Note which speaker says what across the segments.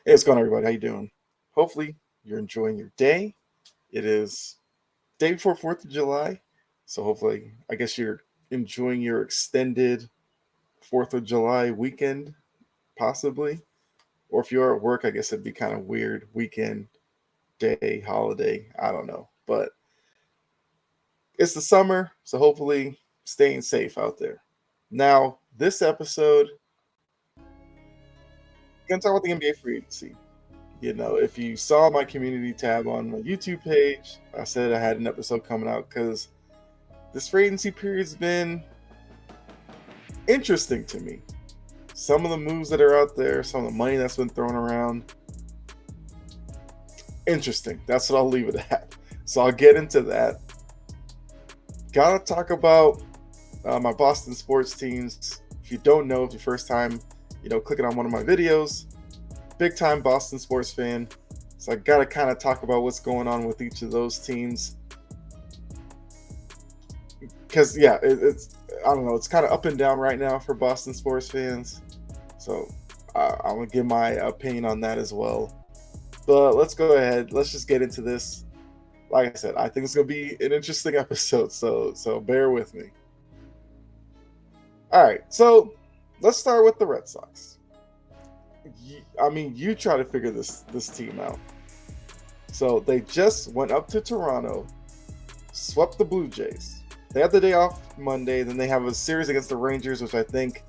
Speaker 1: Hey, what's going on, everybody? How you doing? Hopefully, you're enjoying your day. It is day before 4th of July, so hopefully, I guess you're enjoying your extended 4th of July weekend, possibly. Or if you're at work, I guess it'd be kind of weird. Weekend, day, holiday, I don't know. But it's the summer, so hopefully, staying safe out there. Now, this episode, we're going to talk about the NBA free agency. If you saw my community tab on my YouTube page, I said I had an episode coming out because this free agency period's been interesting to me. Some of the moves that are out there, some of the money that's been thrown around, interesting. That's what I'll leave it at. So I'll get into that. Gotta talk about my Boston sports teams. If you don't know, if your first time, clicking on one of my videos, big time Boston sports fan. So I gotta kind of talk about what's going on with each of those teams. Because it's I don't know, it's kind of up and down right now for Boston sports fans. So I'm gonna give my opinion on that as well. But let's go ahead. Let's just get into this. Like I said, I think it's gonna be an interesting episode. So bear with me. All right. So let's start with the Red Sox. You try to figure this team out. So they just went up to Toronto, swept the Blue Jays. They have the day off Monday. Then they have a series against the Rangers, which I think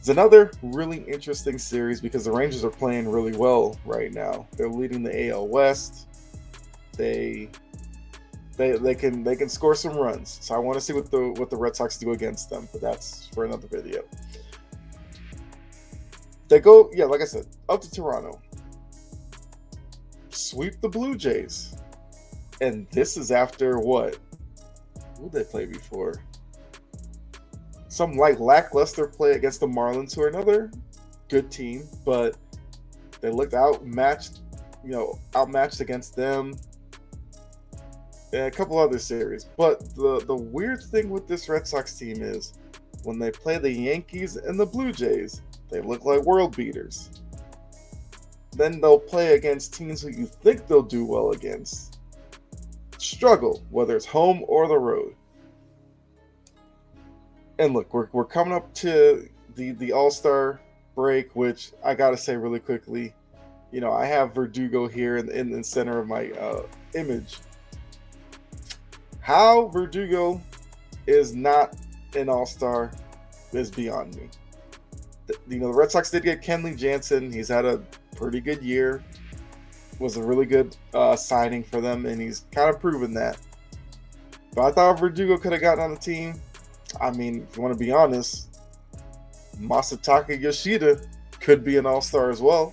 Speaker 1: is another really interesting series because the Rangers are playing really well right now. They're leading the AL West. They can score some runs. So I want to see what the Red Sox do against them, but that's for another video. They go, like I said, up to Toronto, sweep the Blue Jays, and this is after what? Who did they play before? Some lackluster play against the Marlins, who are another good team, but they looked outmatched against them. And a couple other series. But the weird thing with this Red Sox team is when they play the Yankees and the Blue Jays, they look like world beaters. Then they'll play against teams who you think they'll do well against. Struggle, whether it's home or the road. And look, we're coming up to the All-Star break, which I gotta say really quickly, I have Verdugo here in the center of my image. How Verdugo is not an All-Star is beyond me. The Red Sox did get Kenley Jansen. He's had a pretty good year. Was a really good signing for them, and he's kind of proven that. But I thought Verdugo could have gotten on the team. If you want to be honest, Masataka Yoshida could be an All-Star as well.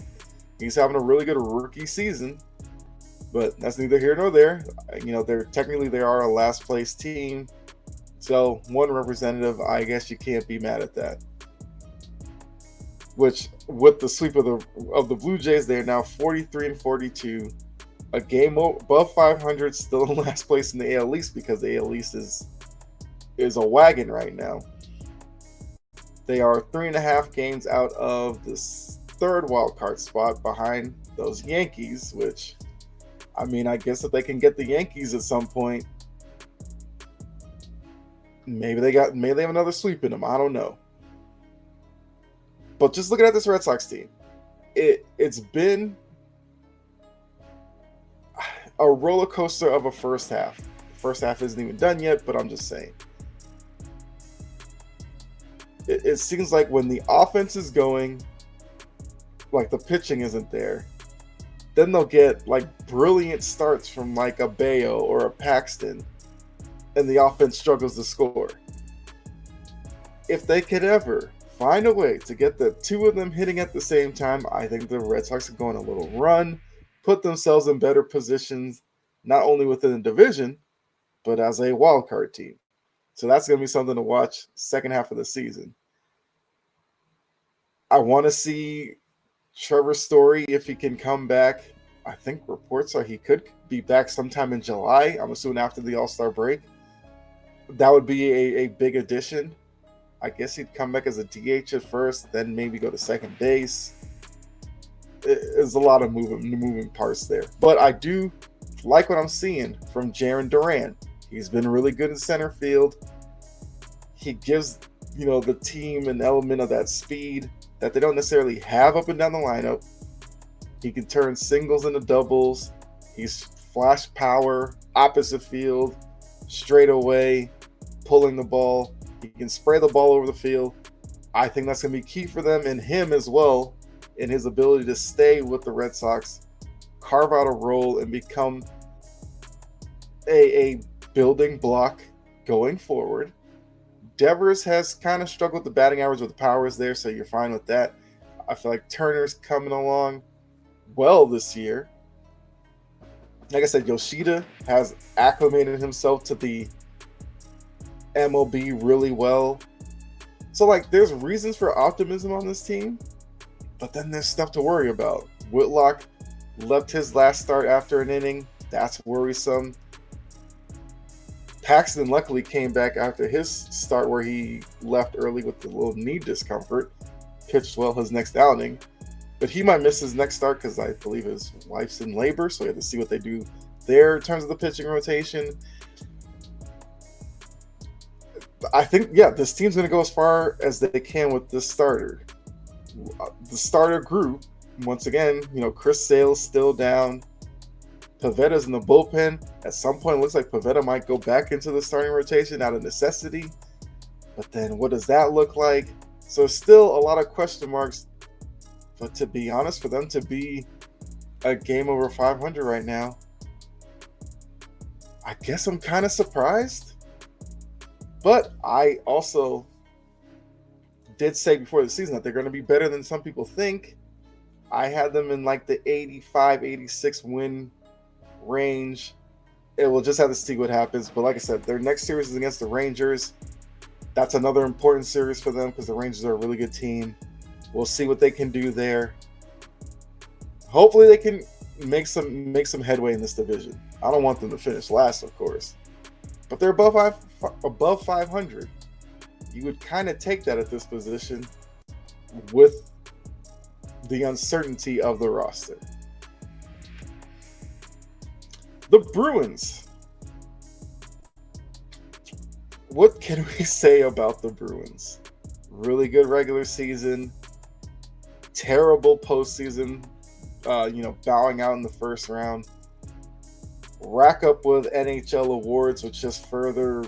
Speaker 1: He's having a really good rookie season, but that's neither here nor there. They are a last place team, so one representative. I guess you can't be mad at that. Which, with the sweep of the Blue Jays, they are now 43-42, a game above 500, still in last place in the AL East because the AL East is a wagon right now. They are 3.5 games out of the third wild card spot behind those Yankees, which, I guess if they can get the Yankees at some point, maybe they have another sweep in them. I don't know. But just looking at this Red Sox team, it's been a roller coaster of a first half. The first half isn't even done yet, but I'm just saying. It seems like when the offense is going, like the pitching isn't there, then they'll get brilliant starts from a Bayo or a Paxton, and the offense struggles to score. If they could ever find a way to get the two of them hitting at the same time, I think the Red Sox are going a little run, put themselves in better positions, not only within the division, but as a wild card team. So that's going to be something to watch second half of the season. I want to see Trevor Story if he can come back. I think reports are he could be back sometime in July. I'm assuming after the All-Star break. That would be a big addition. I guess he'd come back as a DH at first, then maybe go to second base. There's a lot of moving parts there. But I do like what I'm seeing from Jaron Duran. He's been really good in center field. He gives, the team an element of that speed that they don't necessarily have up and down the lineup. He can turn singles into doubles. He's flash power, opposite field, straight away, pulling the ball. He can spray the ball over the field. I think that's going to be key for them and him as well in his ability to stay with the Red Sox, carve out a role, and become a building block going forward. Devers has kind of struggled with the batting average with the powers there, so you're fine with that. I feel like Turner's coming along well this year. Like I said, Yoshida has acclimated himself to the MLB really well. So, there's reasons for optimism on this team, but then there's stuff to worry about. Whitlock left his last start after an inning. That's worrisome. Paxton luckily came back after his start where he left early with a little knee discomfort. Pitched well his next outing. But he might miss his next start because I believe his wife's in labor, so we have to see what they do there in terms of the pitching rotation. I think, this team's going to go as far as they can with this starter. The starter group, once again, Chris Sale's still down. Pavetta's in the bullpen. At some point, it looks like Pavetta might go back into the starting rotation out of necessity. But then what does that look like? So still a lot of question marks. But to be honest, for them to be a game over 500 right now, I guess I'm kind of surprised. But I also did say before the season that they're going to be better than some people think. I had them in the 85, 86 win range. We'll just have to see what happens. But like I said, their next series is against the Rangers. That's another important series for them because the Rangers are a really good team. We'll see what they can do there. Hopefully they can make some headway in this division. I don't want them to finish last, of course. But they're above 500. You would kind of take that at this position with the uncertainty of the roster. The Bruins. What can we say about the Bruins? Really good regular season. Terrible postseason. Bowing out in the first round. Rack up with NHL awards, which just further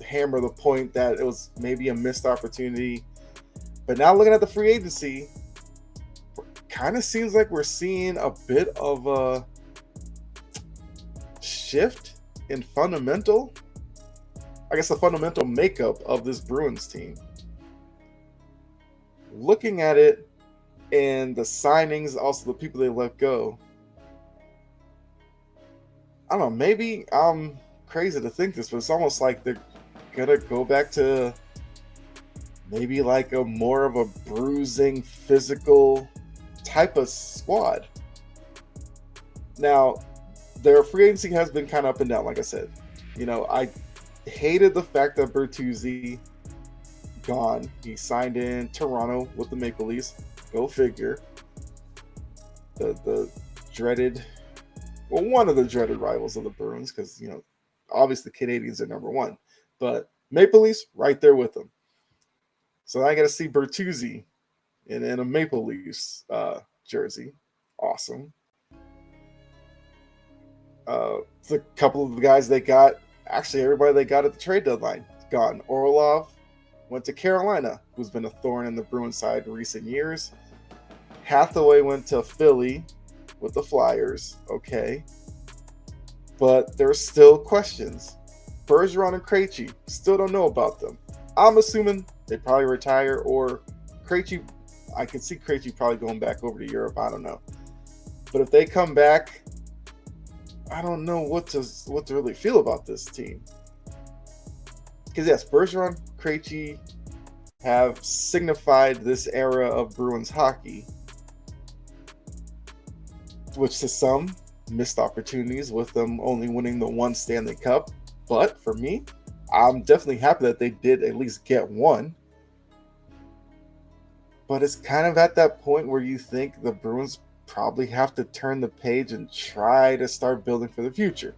Speaker 1: hammer the point that it was maybe a missed opportunity. But now looking at the free agency, kind of seems like we're seeing a bit of a shift in fundamental makeup of this Bruins team. Looking at it and the signings, also the people they let go, I don't know, maybe I'm crazy to think this, but it's almost like they're going to go back to maybe a more of a bruising, physical type of squad. Now, their free agency has been kind of up and down, like I said. I hated the fact that Bertuzzi gone. He signed in Toronto with the Maple Leafs. Go figure. The dreaded, one of the dreaded rivals of the Bruins, because obviously the Canadians are number one, but Maple Leafs right there with them. So I got to see Bertuzzi in a Maple Leafs jersey. Awesome. The couple of the guys they got, actually everybody they got at the trade deadline, gone. Orlov went to Carolina, who's been a thorn in the Bruins side in recent years. Hathaway went to Philly with the Flyers. Okay. But there's still questions. Bergeron and Krejci, still don't know about them. I'm assuming they probably retire, or Krejci, I can see Krejci probably going back over to Europe. I don't know. But if they come back, I don't know what to really feel about this team. Because yes, Bergeron, Krejci have signified this era of Bruins hockey, which to some, missed opportunities with them only winning the one Stanley Cup. But for me, I'm definitely happy that they did at least get one. But it's kind of at that point where you think the Bruins probably have to turn the page and try to start building for the future.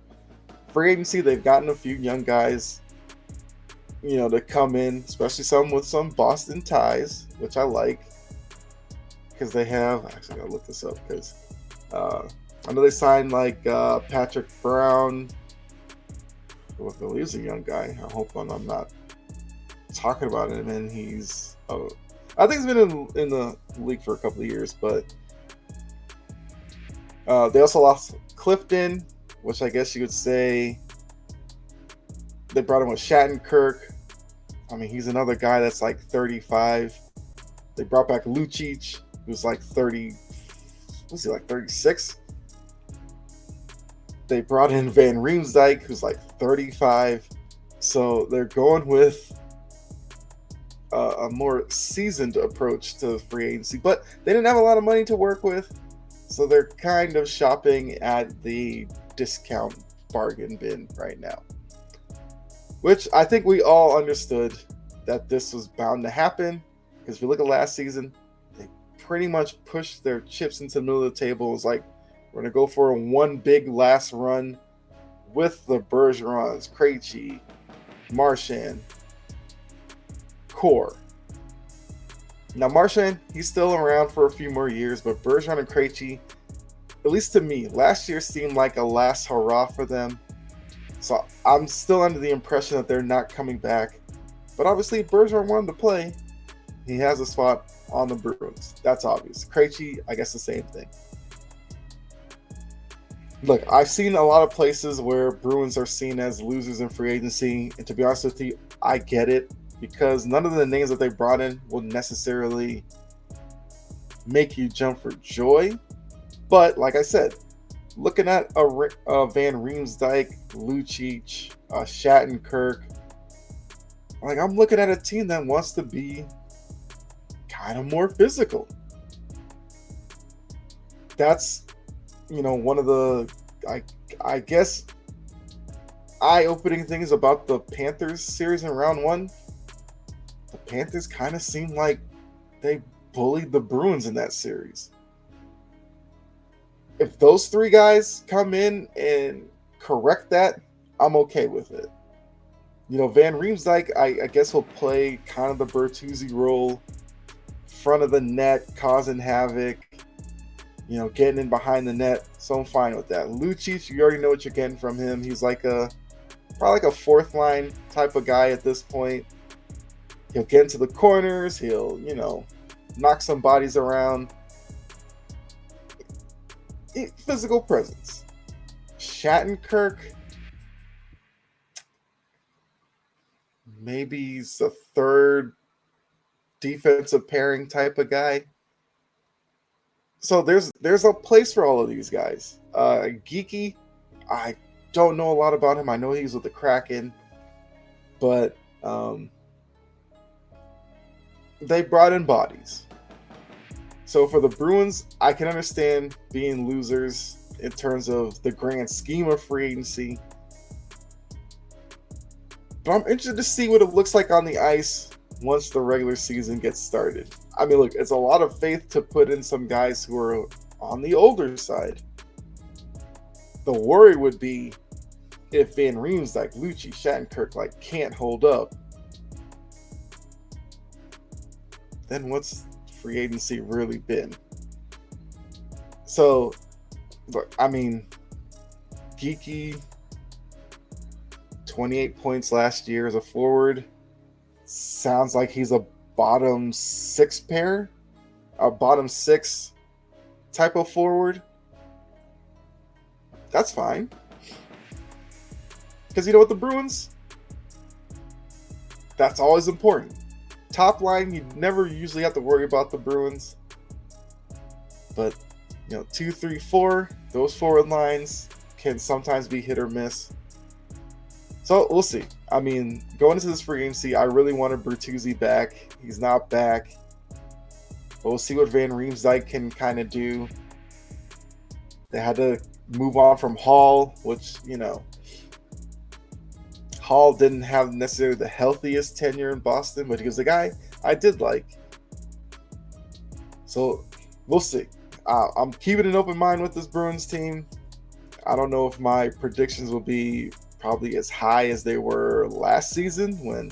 Speaker 1: Free agency, they've gotten a few young guys, to come in, especially some with some Boston ties, which I like, because they have. Actually, I gotta look this up because I know they signed like Patrick Brown. Well, he's a young guy. I hope I'm not talking about him, and he's. I think he's been in the league for a couple of years, but they also lost Clifton, which I guess you could say they brought in with Shattenkirk. I mean, he's another guy that's like 35. They brought back Lucic, who's like 30. Was he like 36? They brought in Van Riemsdyk, who's like 35. So they're going with a more seasoned approach to free agency, but they didn't have a lot of money to work with, so they're kind of shopping at the discount bargain bin right now, which I think we all understood that this was bound to happen, because if you look at last season, they pretty much pushed their chips into the middle of the table. It was like, we're going to go for one big last run with the Bergerons, Krejci, Marchand, core. Now Marchand, he's still around for a few more years, but Bergeron and Krejci, at least to me, last year seemed like a last hurrah for them. So I'm still under the impression that they're not coming back. But obviously, Bergeron wanted to play. He has a spot on the Bruins. That's obvious. Krejci, I guess the same thing. Look, I've seen a lot of places where Bruins are seen as losers in free agency, and to be honest with you, I get it, because none of the names that they brought in will necessarily make you jump for joy. But like I said, looking at a Van Riemsdyk, Lucic, Shattenkirk, like I'm looking at a team that wants to be kind of more physical. That's, one of the, I guess, eye-opening things about the Panthers series in round one. The Panthers kind of seemed like they bullied the Bruins in that series. If those three guys come in and correct that, I'm okay with it. Van Riemsdyk, I guess he'll play kind of the Bertuzzi role, front of the net, causing havoc, getting in behind the net. So I'm fine with that. Lucic, you already know what you're getting from him. He's like probably like a fourth line type of guy at this point. He'll get into the corners. He'll, knock some bodies around. Physical presence. Shattenkirk, maybe he's a third defensive pairing type of guy. So there's a place for all of these guys. Geeky, I don't know a lot about him. I know he's with the Kraken, but they brought in bodies. So for the Bruins, I can understand being losers in terms of the grand scheme of free agency. But I'm interested to see what it looks like on the ice once the regular season gets started. I mean, look, it's a lot of faith to put in some guys who are on the older side. The worry would be if Van Riemsdyk, Lucic, Shattenkirk can't hold up. Then what's free agency really been? So, look, I mean, Geeky, 28 points last year as a forward. Sounds like he's a bottom six pair, a bottom six type of forward. That's fine. Because with the Bruins, that's always important. Top line, you never usually have to worry about the Bruins. But, 2, 3, 4, those forward lines can sometimes be hit or miss. So we'll see. I mean, going into this free agency, I really wanted Bertuzzi back. He's not back. But we'll see what Van Riemsdyk can kind of do. They had to move on from Hall, which, Hall didn't have necessarily the healthiest tenure in Boston, but he was a guy I did like. So we'll see. I'm keeping an open mind with this Bruins team. I don't know if my predictions will be probably as high as they were last season when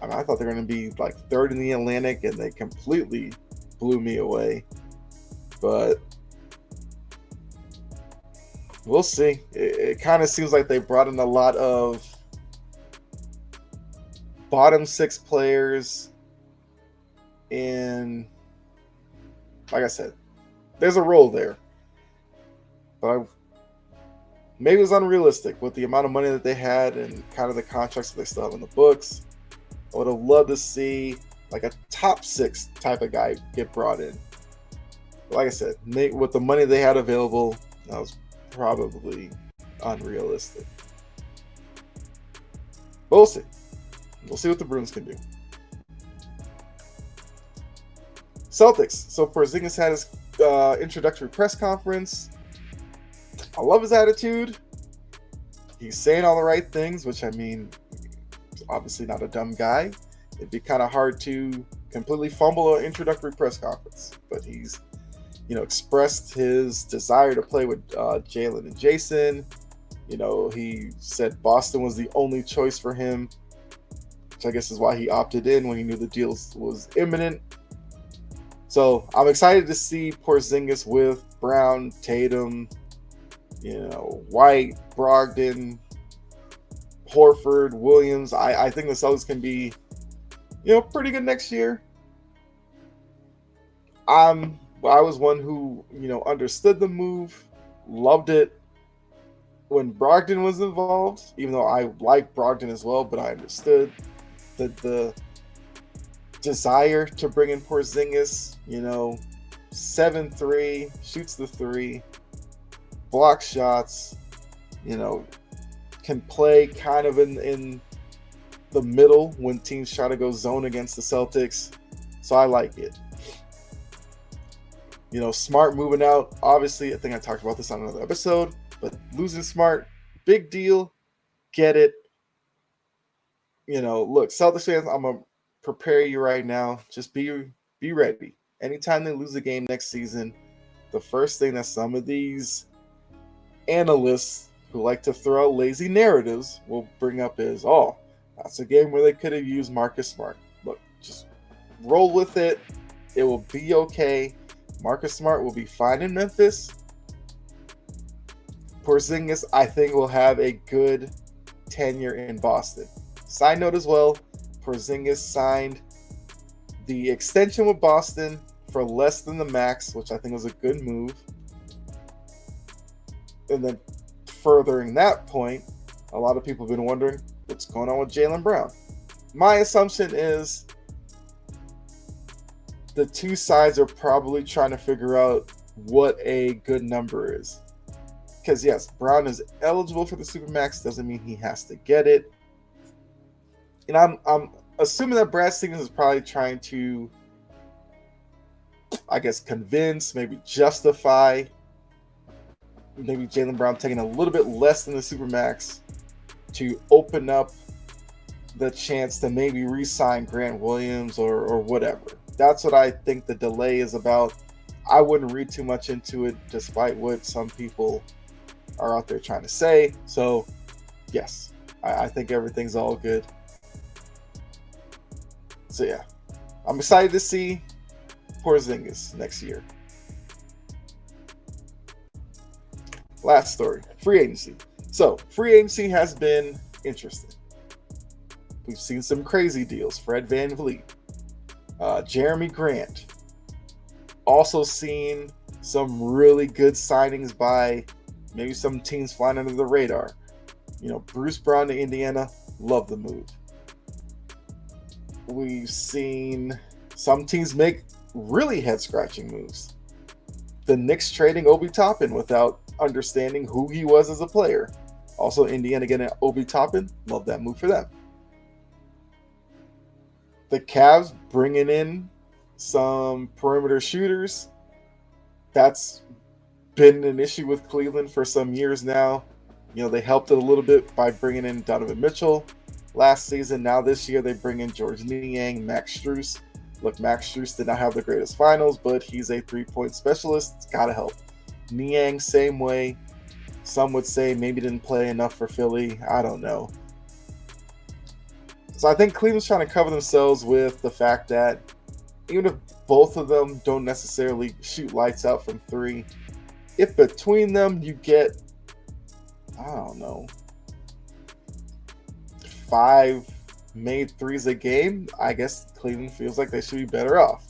Speaker 1: I thought they were going to be like third in the Atlantic, and they completely blew me away. But we'll see. It kind of seems like they brought in a lot of bottom six players. And like I said, there's a role there. But maybe it was unrealistic with the amount of money that they had and kind of the contracts that they still have in the books. I would have loved to see like a top six type of guy get brought in. But like I said, with the money they had available, that was probably unrealistic. But we'll see. We'll see what the Bruins can do. Celtics. So Porzingis had his introductory press conference. I love his attitude. He's saying all the right things, which I mean, obviously not a dumb guy. It'd be kind of hard to completely fumble an introductory press conference, but he's, expressed his desire to play with Jalen and Jason. He said Boston was the only choice for him, which I guess is why he opted in when he knew the deal was imminent. So I'm excited to see Porzingis with Brown, Tatum, White, Brogdon, Horford, Williams. I think the Celtics can be, pretty good next year. I was one who, understood the move, loved it when Brogdon was involved, even though I like Brogdon as well, but I understood the desire to bring in Porzingis, 7-3, shoots the three, block shots, can play kind of in the middle when teams try to go zone against the Celtics. So I like it. Smart moving out. Obviously, I think I talked about this on another episode, but losing Smart, big deal. Get it. Look, Celtics fans, I'm going to prepare you right now. Just be ready. Anytime they lose a game next season, the first thing that some of these analysts who like to throw out lazy narratives will bring up is, oh, that's a game where they could have used Marcus Smart. Look, just roll with it. It will be okay. Marcus Smart will be fine in Memphis. Porzingis, I think, will have a good tenure in Boston. Side note as well, Porzingis signed the extension with Boston for less than the max, which I think was a good move. And then furthering that point, a lot of people have been wondering what's going on with Jaylen Brown. My assumption is the two sides are probably trying to figure out what a good number is. Because yes, Brown is eligible for the Supermax, doesn't mean he has to get it. And I'm assuming that Brad Stevens is probably trying to, I guess, convince, maybe justify, maybe Jaylen Brown taking a little bit less than the Supermax to open up the chance to maybe re-sign Grant Williams or whatever. That's what I think the delay is about. I wouldn't read too much into it, despite what some people are out there trying to say. So, yes, I think everything's all good. So, yeah, I'm excited to see Porzingis next year. Last story, free agency. So, free agency has been interesting. We've seen some crazy deals. Fred VanVleet, Jeremy Grant. Also seen some really good signings by maybe some teams flying under the radar. Bruce Brown to Indiana, love the move. We've seen some teams make really head-scratching moves. The Knicks trading Obi Toppin without understanding who he was as a player. Also, Indiana getting Obi Toppin, love that move for them. The Cavs bringing in some perimeter shooters. That's been an issue with Cleveland for some years now. They helped it a little bit by bringing in Donovan Mitchell last season. Now this year they bring in George Niang, Max Strus. Look, Max Strus did not have the greatest finals, but he's a three-point specialist. It's gotta help. Niang, same way. Some would say maybe didn't play enough for Philly. I don't know. So I think Cleveland's trying to cover themselves with the fact that even if both of them don't necessarily shoot lights out from three, if between them you get, I don't know, 5 made threes a game, I guess Cleveland feels like they should be better off.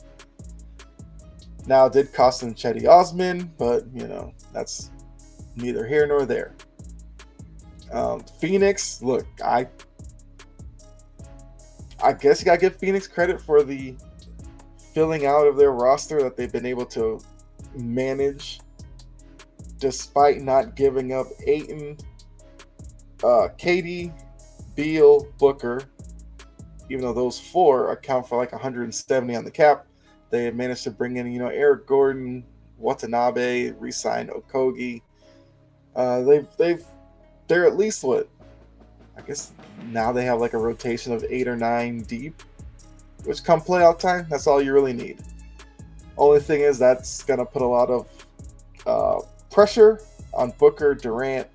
Speaker 1: Now, it did cost them Chetty Osman, but, that's neither here nor there. Phoenix, look, I guess you got to give Phoenix credit for the filling out of their roster that they've been able to manage despite not giving up Ayton, KD, Beal, Booker. Even though those 4 account for like 170 on the cap, they have managed to bring in, Eric Gordon, Watanabe, re-sign Okogie. They're at least what? I guess now they have like a rotation of 8 or 9 deep, which come playoff time, that's all you really need. Only thing is that's gonna put a lot of pressure on Booker, Durant,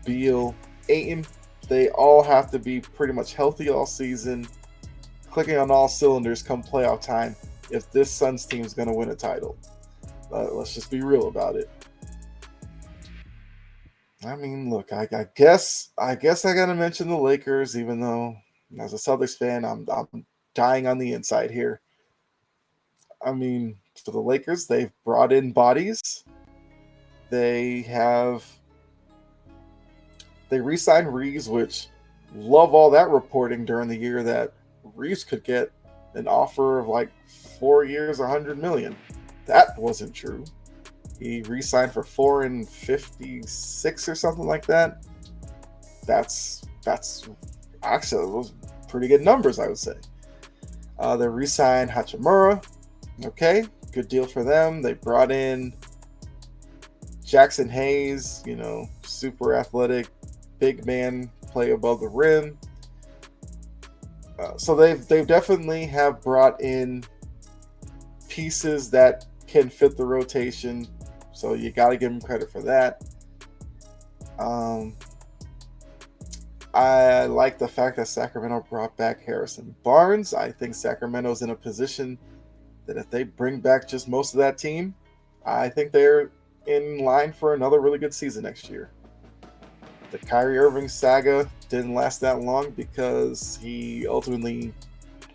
Speaker 1: Beal, Ayton. They all have to be pretty much healthy all season, clicking on all cylinders come playoff time if this Suns team is going to win a title. Let's just be real about it. I mean, look, I guess I got to mention the Lakers, even though as a Celtics fan, I'm dying on the inside here. I mean, for the Lakers, they've brought in bodies. They re-signed Reeves, which love all that reporting during the year that Reeves could get an offer of like 4 years, $100 million. That wasn't true. He re-signed for $4 and $56 or something like that. That's actually those pretty good numbers, I would say. They re-signed Hachimura. Okay, good deal for them. They brought in Jackson Hayes, super athletic, big man, play above the rim. So they've definitely have brought in pieces that can fit the rotation. So you got to give them credit for that. I like the fact that Sacramento brought back Harrison Barnes. I think Sacramento's in a position that if they bring back just most of that team, I think they're in line for another really good season next year. The Kyrie Irving saga didn't last that long because he ultimately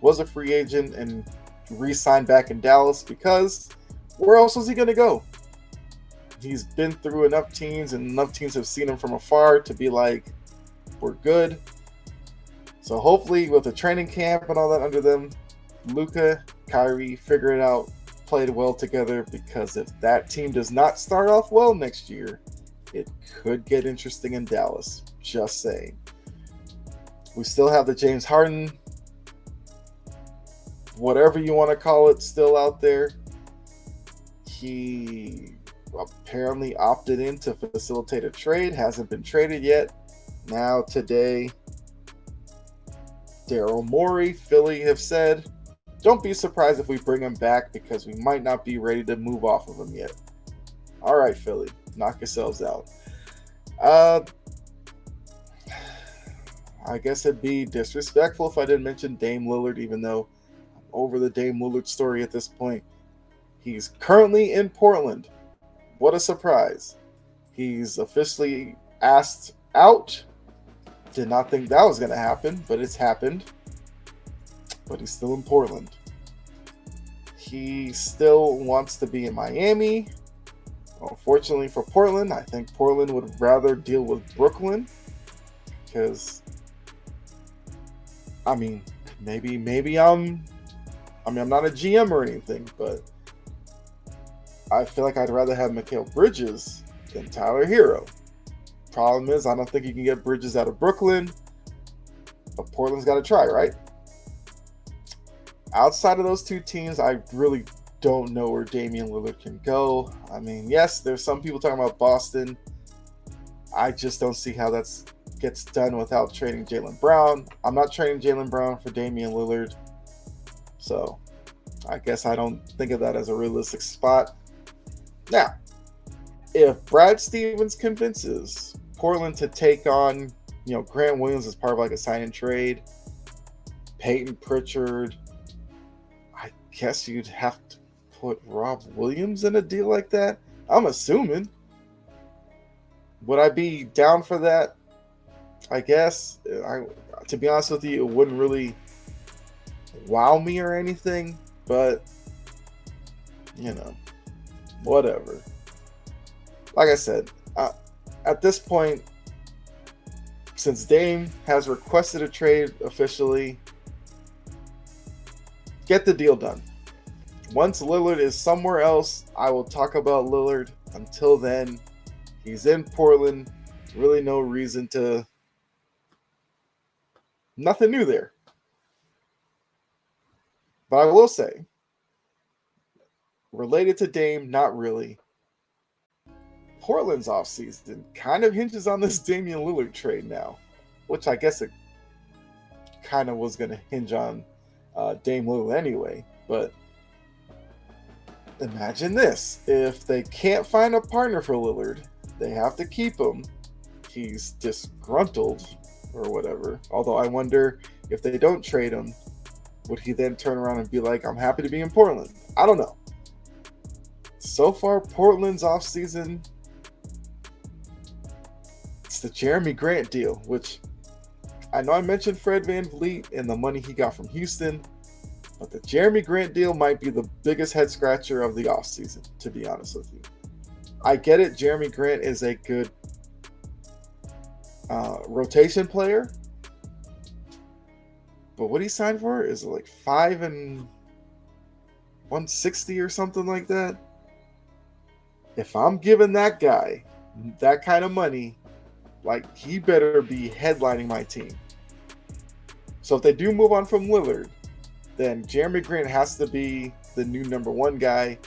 Speaker 1: was a free agent and re-signed back in Dallas because where else was he going to go? He's been through enough teams and enough teams have seen him from afar to be like, we're good. So hopefully with the training camp and all that under them, Luka, Kyrie figure it out, played well together, because if that team does not start off well next year, it could get interesting in Dallas. Just saying. We still have the James Harden, whatever you want to call it, still out there. He apparently opted in to facilitate a trade, hasn't been traded yet. Now today, Daryl Morey, Philly have said, don't be surprised if we bring him back because we might not be ready to move off of him yet. All right, Philly, knock yourselves out. I guess it'd be disrespectful if I didn't mention Dame Lillard, even though I'm over the Dame Lillard story at this point. He's currently in Portland. What a surprise. He's officially asked out. Did not think that was going to happen, but it's happened. But he's still in Portland. He still wants to be in Miami. Unfortunately for Portland, I think Portland would rather deal with Brooklyn because, maybe I'm not a GM or anything, but I feel like I'd rather have Mikal Bridges than Tyler Hero. Problem is, I don't think you can get Bridges out of Brooklyn, but Portland's got to try, right? Outside of those two teams, I really don't know where Damian Lillard can go. Yes, there's some people talking about Boston. I just don't see how that gets done without trading Jaylen Brown. I'm not trading Jaylen Brown for Damian Lillard. So, I guess I don't think of that as a realistic spot. Now, if Brad Stevens convinces Portland to take on, Grant Williams as part of like a sign and trade, Peyton Pritchard, I guess you'd have to put Rob Williams in a deal like that. I'm assuming. Would I be down for that? I guess. To be honest with you, it wouldn't really wow me or anything, but whatever. Like I said, at this point, since Dame has requested a trade officially, get the deal done. Once Lillard is somewhere else, I will talk about Lillard. Until then, he's in Portland. Really no reason to... Nothing new there. But I will say, related to Dame, not really. Portland's offseason kind of hinges on this Damian Lillard trade now, which I guess it kind of was going to hinge on Dame Lillard anyway. But imagine this. If they can't find a partner for Lillard, they have to keep him. He's disgruntled or whatever. Although I wonder if they don't trade him, would he then turn around and be like, I'm happy to be in Portland? I don't know. So far, Portland's offseason, it's the Jeremy Grant deal, which I know I mentioned Fred VanVleet and the money he got from Houston, but the Jeremy Grant deal might be the biggest head scratcher of the offseason, to be honest with you. I get it. Jeremy Grant is a good rotation player, but what he signed for is like 5 and 160 or something like that. If I'm giving that guy that kind of money, like, he better be headlining my team. So if they do move on from Lillard, then Jeremy Grant has to be the new number one guy,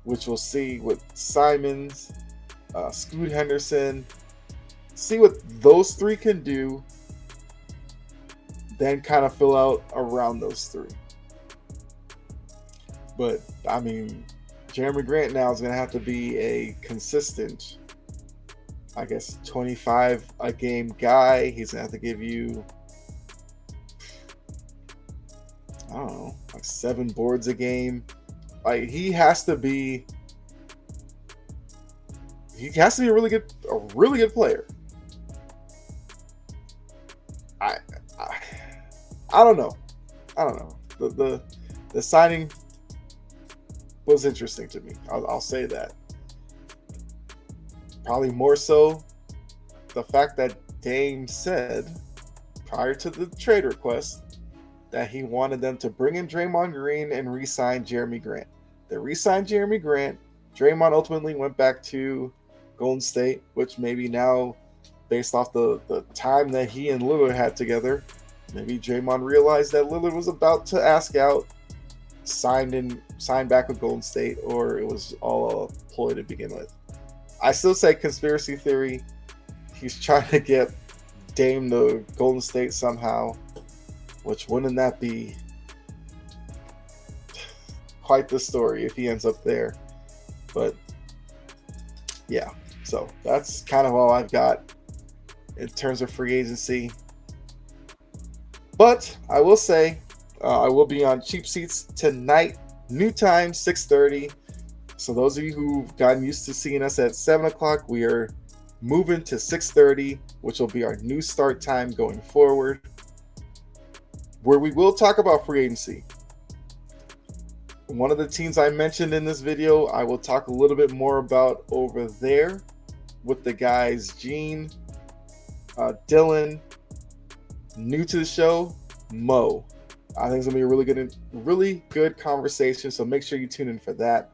Speaker 1: which we'll see with Simons, Scoot Henderson. See what those three can do, then kind of fill out around those three. But, I mean, Jeremy Grant now is going to have to be a consistent, I guess, 25 a game guy. He's going to have to give you, I don't know, like 7 boards a game. Like, he has to be a really good player. I don't know. The signing was interesting to me. I'll say that. Probably more so the fact that Dame said prior to the trade request that he wanted them to bring in Draymond Green and re-sign Jeremy Grant. They re-signed Jeremy Grant. Draymond ultimately went back to Golden State, which maybe now, based off the time that he and Lillard had together, maybe Draymond realized that Lillard was about to ask out, signed back with Golden State, or it was all a ploy to begin with. I still say conspiracy theory. He's trying to get Dame to Golden State somehow, which wouldn't that be quite the story if he ends up there. But yeah, so that's kind of all I've got in terms of free agency. But I will say I will be on Cheap Seats tonight, new time, 6:30. So those of you who've gotten used to seeing us at 7 o'clock, we are moving to 6:30, which will be our new start time going forward, where we will talk about free agency. One of the teams I mentioned in this video, I will talk a little bit more about over there with the guys Gene, Dylan, new to the show, Mo. I think it's going to be a really good conversation, so make sure you tune in for that.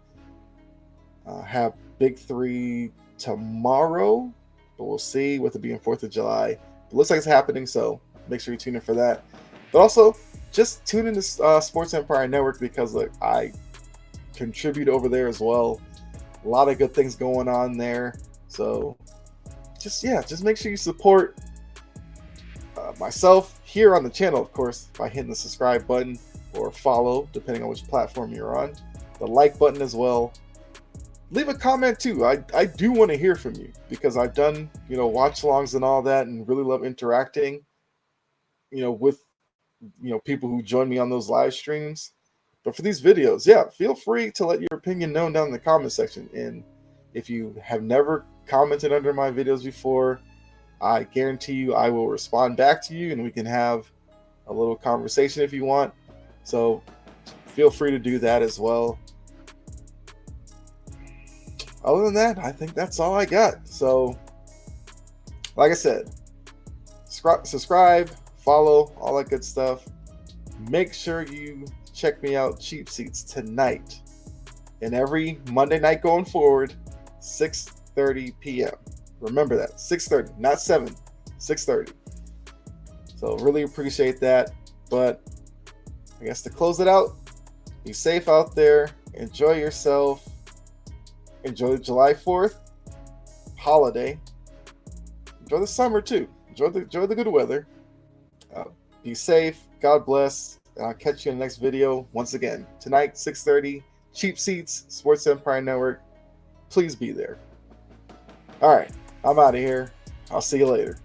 Speaker 1: Have Big 3 tomorrow, but we'll see with it being 4th of July. It looks like it's happening, so make sure you tune in for that. But also, just tune in to Sports Empire Network because look, I contribute over there as well. A lot of good things going on there. So just make sure you support myself here on the channel, of course, by hitting the subscribe button. or follow, depending on which platform you're on. The like button as well. Leave a comment too. I do want to hear from you because I've done, watch alongs and all that and really love interacting, with, people who join me on those live streams. But for these videos, yeah, feel free to let your opinion known down in the comment section. And if you have never commented under my videos before, I guarantee you I will respond back to you and we can have a little conversation if you want. So feel free to do that as well. Other than that, I think that's all I got. So, like I said, subscribe, follow, all that good stuff. Make sure you check me out, Cheap Seats, tonight and every Monday night going forward, 6:30 p.m. Remember that, 6:30, not 7, 6:30. So really appreciate that. But I guess to close it out, be safe out there. Enjoy yourself. Enjoy the July 4th holiday. Enjoy the summer too. Enjoy the good weather. Be safe. God bless. And I'll catch you in the next video. Once again, tonight, 6:30, Cheap Seats, Sports Empire Network. Please be there. All right, I'm out of here. I'll see you later.